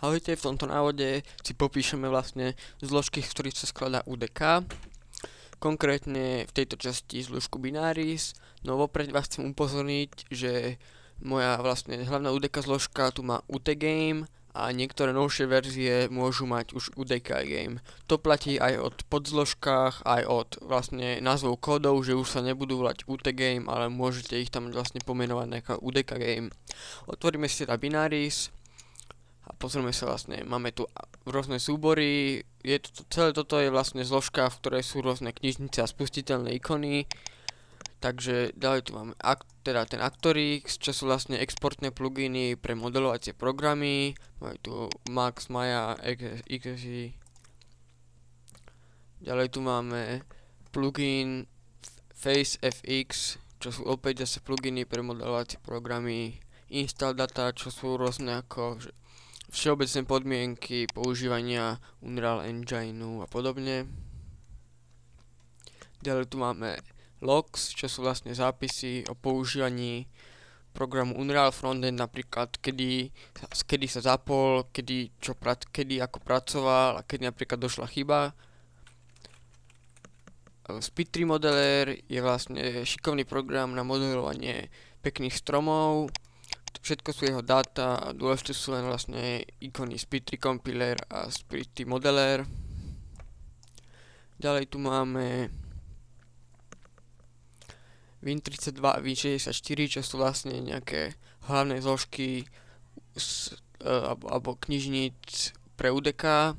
Ahojte, v tomto návode si popíšeme vlastne zložky, z ktorých sa skladá UDK. Konkrétne v tejto časti zložku Binaris. No vopred vás chcem upozorniť, že moja vlastne hlavná UDK zložka tu má UTGame a niektoré novšie verzie môžu mať už UDK Game. To platí aj od podzložkách, aj od vlastne názvov kódov, že už sa nebudú volať UTGame, ale môžete ich tam vlastne pomenovať ako UDK Game. Otvoríme si teda Binaris. A pozrieme sa vlastne, máme tu rôzne súbory, celé toto je vlastne zložka, v ktorej sú rôzne knižnice a spustiteľné ikony. Takže ďalej tu máme ten Actorix, čo sú vlastne exportné pluginy pre modelovacie programy. Máme tu Max, Maya, XZ. Ďalej tu máme plugin FaceFX, čo sú opäť zase pluginy pre modelovacie programy. Install data, čo sú rôzne ako všeobecné podmienky používania Unreal Engineu a podobne. Ďalej tu máme logs, čo sú vlastne zápisy o používaní programu Unreal Frontend, napríklad kedy sa zapol, kedy ako pracoval a kedy napríklad došla chyba. Speed3 Modeler je vlastne šikovný program na modelovanie pekných stromov. Všetko sú jeho dáta a dôležité sú len vlastne ikony Speed3 Compiler a Speed3 Modeler. Ďalej tu máme Win32 a Win64, čo sú vlastne nejaké hlavné zložky alebo knižníc pre UDK.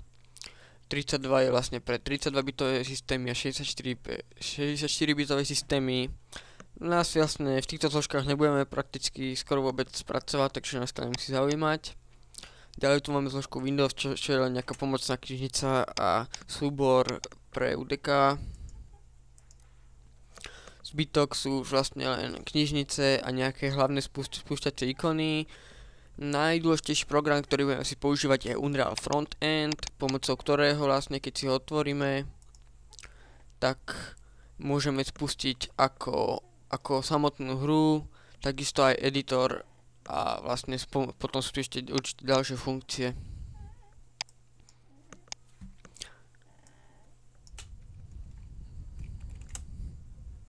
32 je vlastne pre 32-bitové systémy a 64-bitové systémy. Nás vlastne v týchto zložkách nebudeme prakticky skoro vôbec spracovať, takže nás to nemusí zaujímať. Ďalej tu máme zložku Windows, čo je len nejaká pomocná knižnica a súbor pre UDK. Zbytok sú už vlastne len knižnice a nejaké hlavné spúšťacie ikony. Najdôležitejší program, ktorý budeme si používať, je Unreal Frontend, pomocou ktorého vlastne keď si ho otvoríme, tak môžeme spustiť ako samotnú hru, takisto aj editor a vlastne potom sú ešte určite ďalšie funkcie.